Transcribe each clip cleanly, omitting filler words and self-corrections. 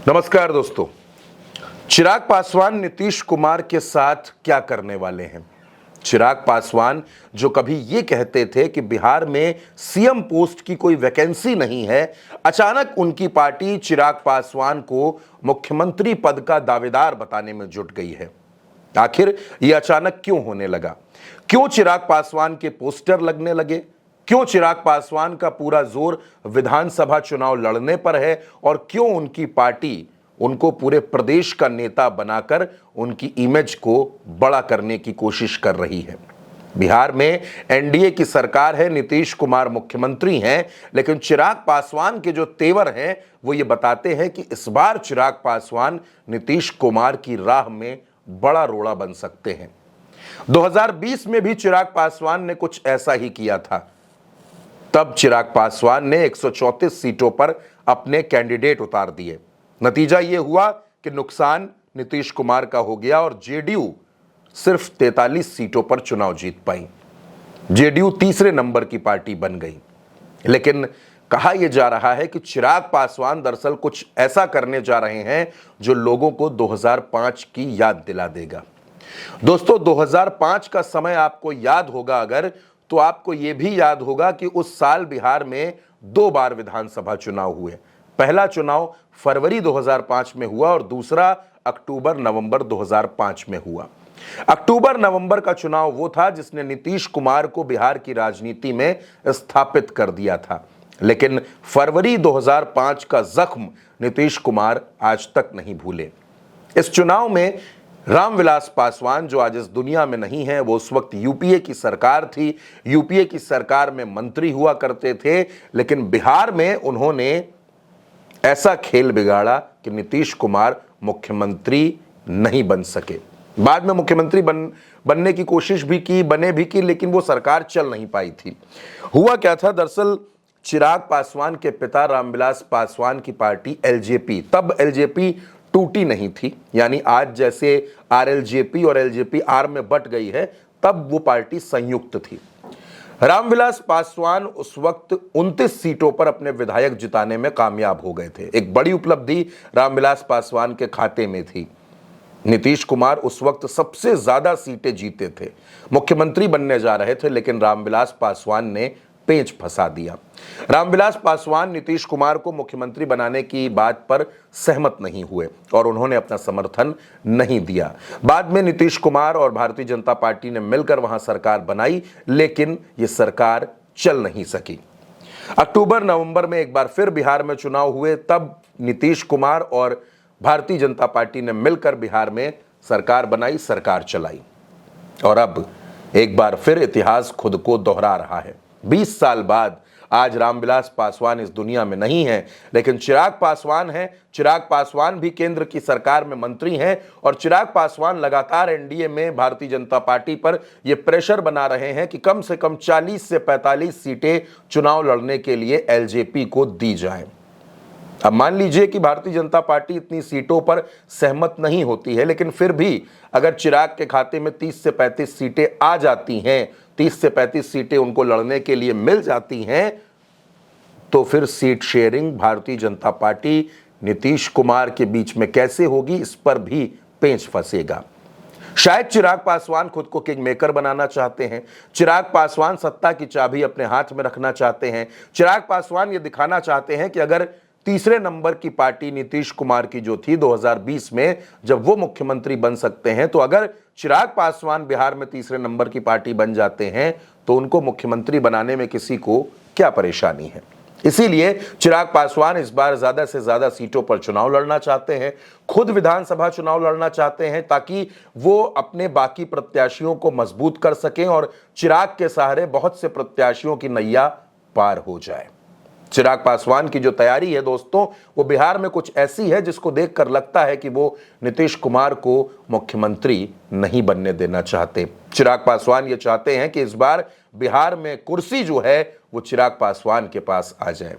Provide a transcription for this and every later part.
नमस्कार दोस्तों। चिराग पासवान नीतीश कुमार के साथ क्या करने वाले हैं? चिराग पासवान जो कभी ये कहते थे कि बिहार में सीएम पोस्ट की कोई वैकेंसी नहीं है, अचानक उनकी पार्टी चिराग पासवान को मुख्यमंत्री पद का दावेदार बताने में जुट गई है। आखिर यह अचानक क्यों होने लगा? क्यों चिराग पासवान के पोस्टर लगने लगे? क्यों चिराग पासवान का पूरा जोर विधानसभा चुनाव लड़ने पर है? और क्यों उनकी पार्टी उनको पूरे प्रदेश का नेता बनाकर उनकी इमेज को बड़ा करने की कोशिश कर रही है? बिहार में एनडीए की सरकार है, नीतीश कुमार मुख्यमंत्री हैं, लेकिन चिराग पासवान के जो तेवर हैं वो ये बताते हैं कि इस बार चिराग पासवान नीतीश कुमार की राह में बड़ा रोड़ा बन सकते हैं। 2020 में भी चिराग पासवान ने कुछ ऐसा ही किया था। तब चिराग पासवान ने 134 सीटों पर अपने कैंडिडेट उतार दिए। नतीजा यह हुआ कि नुकसान नीतीश कुमार का हो गया और जेडीयू सिर्फ 43 सीटों पर चुनाव जीत पाई। जेडीयू तीसरे नंबर की पार्टी बन गई। लेकिन कहा यह जा रहा है कि चिराग पासवान दरअसल कुछ ऐसा करने जा रहे हैं जो लोगों को 2005 की याद दिला देगा। दोस्तों, 2005 का समय आपको याद होगा अगर, तो आपको यह भी याद होगा कि उस साल बिहार में 2 बार विधानसभा चुनाव हुए। पहला चुनाव फरवरी 2005 में हुआ और दूसरा अक्टूबर नवंबर 2005 में हुआ। अक्टूबर नवंबर का चुनाव वो था जिसने नीतीश कुमार को बिहार की राजनीति में स्थापित कर दिया था। लेकिन फरवरी 2005 का जख्म नीतीश कुमार आज तक नहीं भूले। इस चुनाव में रामविलास पासवान, जो आज इस दुनिया में नहीं है, वो उस वक्त यूपीए की सरकार थी। यूपीए की सरकार में मंत्री हुआ करते थे, लेकिन बिहार में उन्होंने ऐसा खेल बिगाड़ा कि नीतीश कुमार मुख्यमंत्री नहीं बन सके। बाद में मुख्यमंत्री बनने की कोशिश भी की, बने भी की, लेकिन वो सरकार चल नहीं पाई थी। हुआ क्या था, दरअसल चिराग पासवान के पिता रामविलास पासवान की पार्टी एलजेपी, तब एलजेपी टूटी नहीं थी, यानी आज जैसे आरएलजेपी और एलजेपी आर में बट गई है, तब वो पार्टी संयुक्त थी। रामविलास पासवान उस वक्त 29 सीटों पर अपने विधायक जिताने में कामयाब हो गए थे। एक बड़ी उपलब्धि रामविलास पासवान के खाते में थी। नीतीश कुमार उस वक्त सबसे ज्यादा सीटें जीते थे, मुख्यमंत्री बनने जा रहे थे, लेकिन रामविलास पासवान ने पेंच फंसा दिया। रामविलास पासवान नीतीश कुमार को मुख्यमंत्री बनाने की बात पर सहमत नहीं हुए और उन्होंने अपना समर्थन नहीं दिया। बाद में नीतीश कुमार और भारतीय जनता पार्टी ने मिलकर वहां सरकार बनाई, लेकिन यह सरकार चल नहीं सकी। अक्टूबर नवंबर में एक बार फिर बिहार में चुनाव हुए, तब नीतीश कुमार और भारतीय जनता पार्टी ने मिलकर बिहार में सरकार बनाई, सरकार चलाई। और अब एक बार फिर इतिहास खुद को दोहरा रहा है। 20 साल बाद आज रामविलास पासवान इस दुनिया में नहीं है, लेकिन चिराग पासवान हैं। चिराग पासवान भी केंद्र की सरकार में मंत्री हैं और चिराग पासवान लगातार एनडीए में भारतीय जनता पार्टी पर यह प्रेशर बना रहे हैं कि कम से कम 40 से 45 सीटें चुनाव लड़ने के लिए एलजेपी को दी जाएं। अब मान लीजिए कि भारतीय जनता पार्टी इतनी सीटों पर सहमत नहीं होती है, लेकिन फिर भी अगर चिराग के खाते में 30 से 35 सीटें आ जाती हैं, 30 से 35 सीटें उनको लड़ने के लिए मिल जाती हैं, तो फिर seat sharing Bharatiya Janata party Nitish Kumar के बीच में कैसे होगी, इस पर भी पेंच फंसेगा। शायद चिराग पासवान खुद को किंग मेकर बनाना चाहते हैं। चिराग पासवान सत्ता की चाबी अपने हाथ में रखना चाहते हैं। चिराग पासवान ये दिखाना चाहते हैं कि अगर तीसरे नंबर की पार्टी नीतीश कुमार की जो थी 2020 में, जब वो मुख्यमंत्री बन सकते हैं, तो अगर चिराग पासवान बिहार में तीसरे नंबर की पार्टी बन जाते हैं तो उनको मुख्यमंत्री बनाने में किसी को क्या परेशानी है। इसीलिए चिराग पासवान इस बार ज्यादा से ज्यादा सीटों पर चुनाव लड़ना चाहते हैं, खुद विधानसभा चुनाव लड़ना चाहते हैं, ताकि वो अपने बाकी प्रत्याशियों को मजबूत कर सकें और चिराग के सहारे बहुत से प्रत्याशियों की नैया पार हो जाए। चिराग पासवान की जो तैयारी है दोस्तों, वो बिहार में कुछ ऐसी है जिसको देखकर लगता है कि वो नीतीश कुमार को मुख्यमंत्री नहीं बनने देना चाहते। चिराग पासवान ये चाहते हैं कि इस बार बिहार में कुर्सी जो है वो चिराग पासवान के पास आ जाए।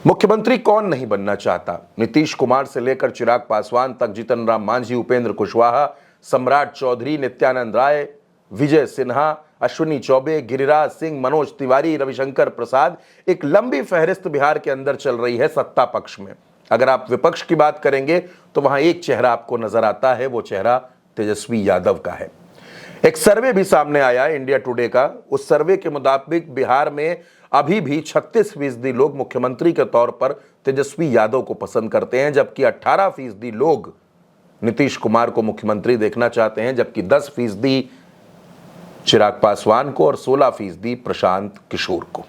मुख्यमंत्री कौन नहीं बनना चाहता? नीतीश कुमार से लेकर चिराग पासवान तक, जीतन राम मांझी, उपेंद्र कुशवाहा, सम्राट चौधरी, नित्यानंद राय, विजय सिन्हा, अश्विनी चौबे, गिरिराज सिंह, मनोज तिवारी, रविशंकर प्रसाद, एक लंबी फहरिस्त बिहार के अंदर चल रही है सत्ता पक्ष में। अगर आप विपक्ष की बात करेंगे तो वहां एक चेहरा आपको नजर आता है, वो चेहरा तेजस्वी यादव का है। एक सर्वे भी सामने आया इंडिया टुडे का, उस सर्वे के मुताबिक बिहार में अभी भी 36% लोग मुख्यमंत्री के तौर पर तेजस्वी यादव को पसंद करते हैं, जबकि 18% लोग नीतीश कुमार को मुख्यमंत्री देखना चाहते हैं, जबकि 10% चिराग पासवान को और 16% प्रशांत किशोर को।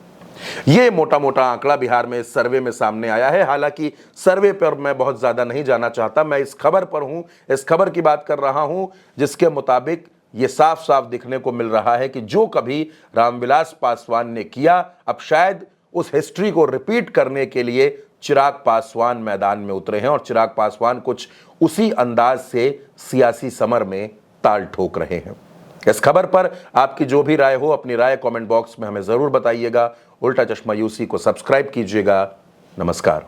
ये मोटा मोटा आंकड़ा बिहार में इस सर्वे में सामने आया है। हालांकि सर्वे पर मैं बहुत ज्यादा नहीं जाना चाहता, मैं इस खबर पर हूं, इस खबर की बात कर रहा हूं जिसके मुताबिक ये साफ साफ दिखने को मिल रहा है कि जो कभी रामविलास पासवान ने किया, अब शायद उस हिस्ट्री को रिपीट करने के लिए चिराग पासवान मैदान में उतरे हैं और चिराग पासवान कुछ उसी अंदाज से सियासी समर में ताल ठोक रहे हैं। इस खबर पर आपकी जो भी राय हो, अपनी राय कमेंट बॉक्स में हमें जरूर बताइएगा। उल्टा चश्मा यूसी को सब्सक्राइब कीजिएगा। नमस्कार।